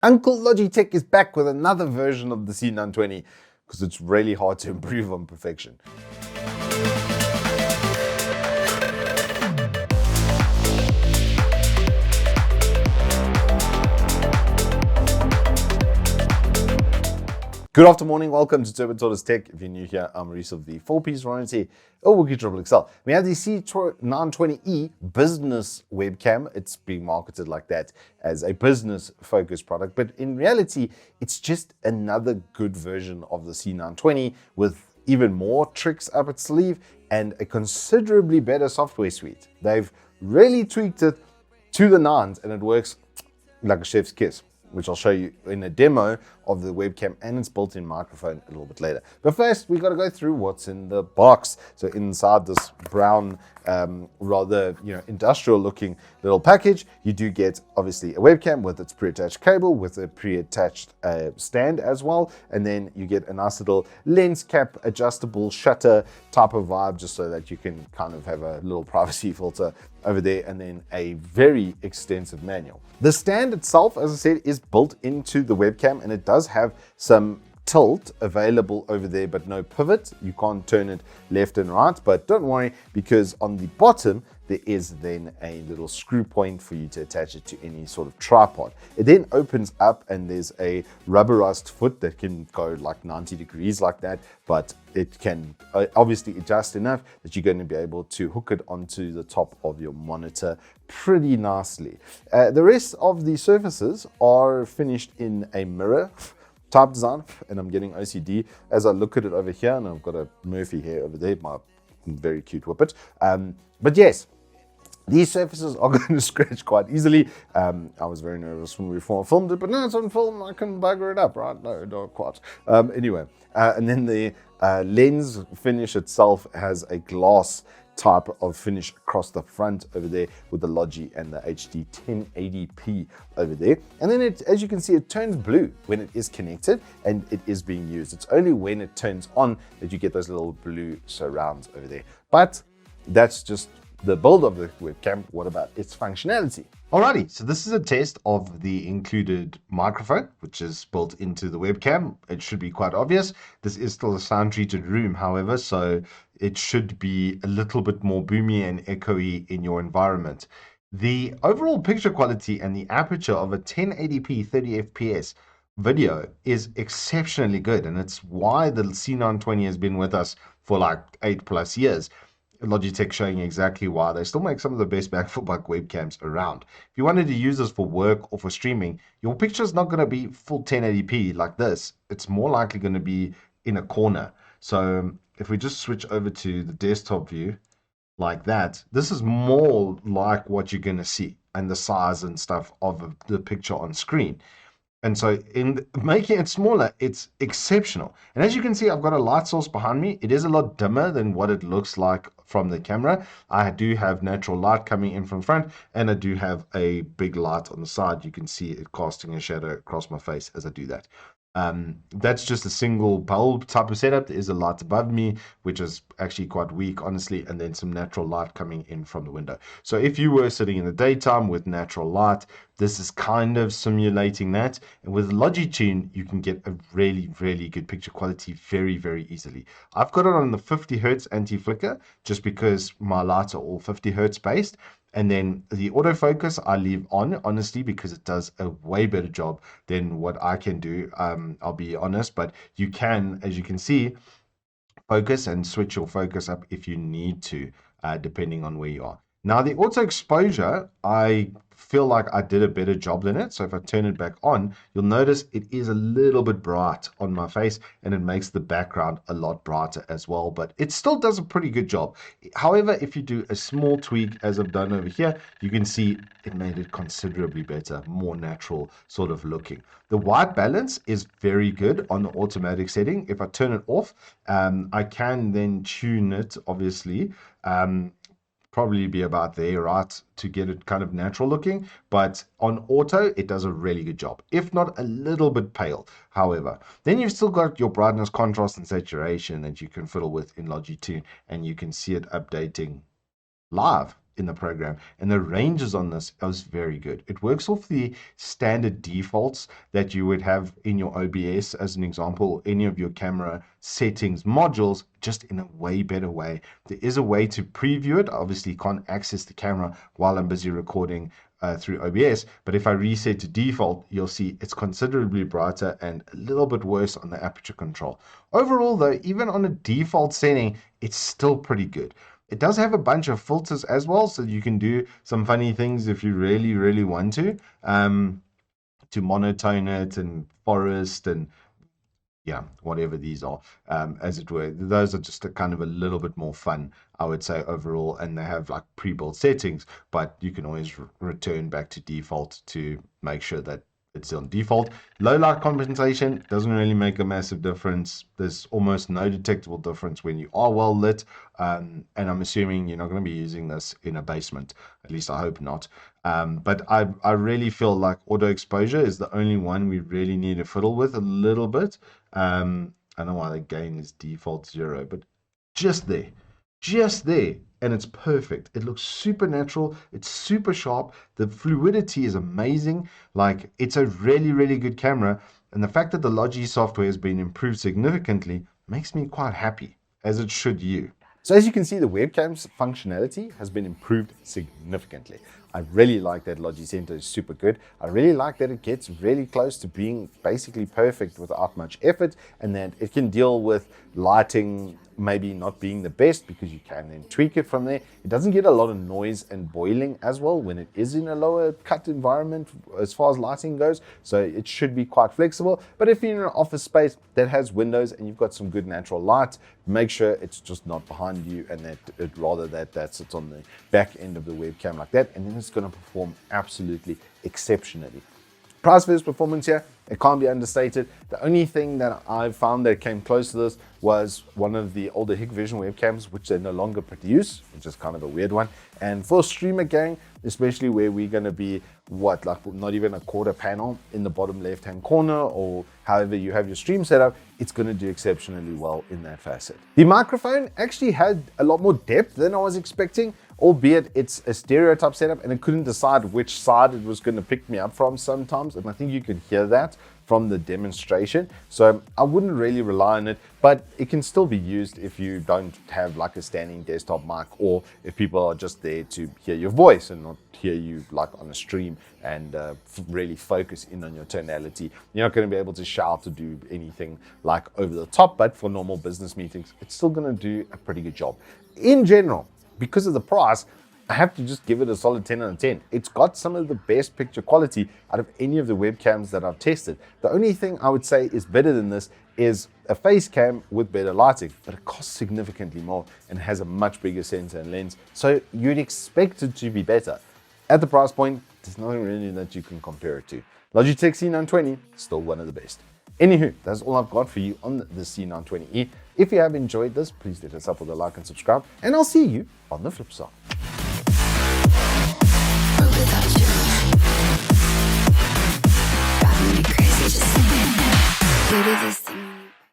Uncle Logitech is back with another version of the C920 because it's really hard to improve on perfection. Good afternoon, welcome to Turbo Tortoise Tech. If you're new here, I'm Reese of the 4-piece warranty Wooks Triple XL. We have the C920E business webcam. It's being marketed like that as a business-focused product, but in reality, it's just another good version of the C920 with even more tricks up its sleeve and a considerably better software suite. They've really tweaked it to the nines, and it works like a chef's kiss, which I'll show you in a demo of the webcam and its built-in microphone a little bit later. But first, we got to go through what's in the box. So inside this brown, rather industrial-looking little package, you do get obviously a webcam with its pre-attached cable, with a pre-attached stand as well, and then you get a nice little lens cap, adjustable shutter type of vibe, just so that you can kind of have a little privacy filter over there, and then a very extensive manual. The stand itself, as I said, is built into the webcam, and it does have some tilt available over there, but no pivot. You can't turn it left and right, but don't worry, because on the bottom there is then a little screw point for you to attach it to any sort of tripod. It then opens up and there's a rubberized foot that can go like 90 degrees like that, but it can obviously adjust enough that you're going to be able to hook it onto the top of your monitor pretty nicely. The rest of the surfaces are finished in a mirror type design, and I'm getting OCD as I look at it over here, and I've got a Murphy hair over there, my very cute whippet. But yes, these surfaces are going to scratch quite easily. I was very nervous when we filmed it, but now it's on film, I can bugger it up, right? No, not quite. Anyway, and then the lens finish itself has a glass type of finish across the front over there with the Logi and the HD 1080p over there. And then as you can see, it turns blue when it is connected and it is being used. It's only when it turns on that you get those little blue surrounds over there. But that's just the build of the webcam. What about its functionality? Alrighty, so this is a test of the included microphone, which is built into the webcam. It should be quite obvious. This is still a sound treated room, however, so it should be a little bit more boomy and echoey in your environment. The overall picture quality and the aperture of a 1080p 30 FPS video is exceptionally good, and it's why the C920 has been with us for like 8+ years. Logitech showing exactly why. They still make some of the best back-for-buck webcams around. If you wanted to use this for work or for streaming, your picture is not going to be full 1080p like this. It's more likely going to be in a corner. So if we just switch over to the desktop view like that, this is more like what you're going to see and the size and stuff of the picture on screen. And so in making it smaller, it's exceptional. And as you can see, I've got a light source behind me. It is a lot dimmer than what it looks like from the camera. I do have natural light coming in from front, and I do have a big light on the side. You can see it casting a shadow across my face as I do that. That's just a single bulb type of setup. There is a light above me, which is actually quite weak, honestly, and then some natural light coming in from the window. So if you were sitting in the daytime with natural light, this is kind of simulating that. And with Logitune, you can get a really, really good picture quality very, very easily. I've got it on the 50 Hertz anti-flicker just because my lights are all 50 Hertz based. And then the autofocus I leave on, honestly, because it does a way better job than what I can do. I'll be honest, but you can, as you can see, focus and switch your focus up if you need to, depending on where you are. Now, the auto exposure, I feel like I did a better job than it. So if I turn it back on, you'll notice it is a little bit bright on my face, and it makes the background a lot brighter as well, but it still does a pretty good job. However, if you do a small tweak, as I've done over here, you can see it made it considerably better, more natural sort of looking. The white balance is very good on the automatic setting. If I turn it off, I can then tune it, obviously, probably be about there, right, to get it kind of natural looking. But on auto, it does a really good job, if not a little bit pale, however. Then you've still got your brightness, contrast, and saturation that you can fiddle with in Logitune, and you can see it updating live in the program, and the ranges on this is very good. It works off the standard defaults that you would have in your OBS, as an example, any of your camera settings modules, just in a way better way. There is a way to preview it. Obviously can't access the camera while I'm busy recording through OBS, but if I reset to default, you'll see it's considerably brighter and a little bit worse on the aperture control. Overall though, even on a default setting, it's still pretty good. It does have a bunch of filters as well, so you can do some funny things if you really want to monotone it and forest and yeah, whatever these are, as it were. Those are just a kind of a little bit more fun, I would say, overall, and they have like pre-built settings, but you can always return back to default to make sure that it's on default. Low light compensation doesn't really make a massive difference. There's almost no detectable difference when you are well lit, and I'm assuming you're not going to be using this in a basement. At least I hope not. But I really feel like auto exposure is the only one we really need to fiddle with a little bit. I don't know why the gain is default 0, but just there, and it's perfect. It looks super natural. It's super sharp. The fluidity is amazing. Like, it's a really good camera, and the fact that the Logi software has been improved significantly makes me quite happy, as it should you. So as you can see, the webcam's functionality has been improved significantly. I really like that Logi Center is super good. I really like that it gets really close to being basically perfect without much effort, and that it can deal with lighting maybe not being the best, because you can then tweak it from there. It doesn't get a lot of noise and boiling as well when it is in a lower cut environment as far as lighting goes, so it should be quite flexible. But if you're in an office space that has windows and you've got some good natural light, make sure it's just not behind you, and that sits on the back end of the webcam like that, and then it's going to perform absolutely exceptionally. Price versus performance here, it can't be understated. The only thing that I found that came close to this was one of the older Hikvision webcams, which they no longer produce, which is kind of a weird one. And for streamer gang, especially where we're going to be, like not even a quarter panel in the bottom left-hand corner, or however you have your stream set up, it's going to do exceptionally well in that facet. The microphone actually had a lot more depth than I was expecting, albeit it's a stereo type setup, and it couldn't decide which side it was going to pick me up from sometimes, and I think you could hear that from the demonstration. So I wouldn't really rely on it, but it can still be used if you don't have like a standing desktop mic, or if people are just there to hear your voice and not hear you like on a stream and really focus in on your tonality. You're not going to be able to shout or do anything like over the top, but for normal business meetings, it's still going to do a pretty good job. In general, because of the price, I have to just give it a solid 10 out of 10. It's got some of the best picture quality out of any of the webcams that I've tested. The only thing I would say is better than this is a face cam with better lighting, but it costs significantly more and has a much bigger sensor and lens, so you'd expect it to be better. At the price point, there's nothing really that you can compare it to. Logitech C920, still one of the best. Anywho, that's all I've got for you on the C920E. If you have enjoyed this, please let us up with a like and subscribe, and I'll see you on the flip side.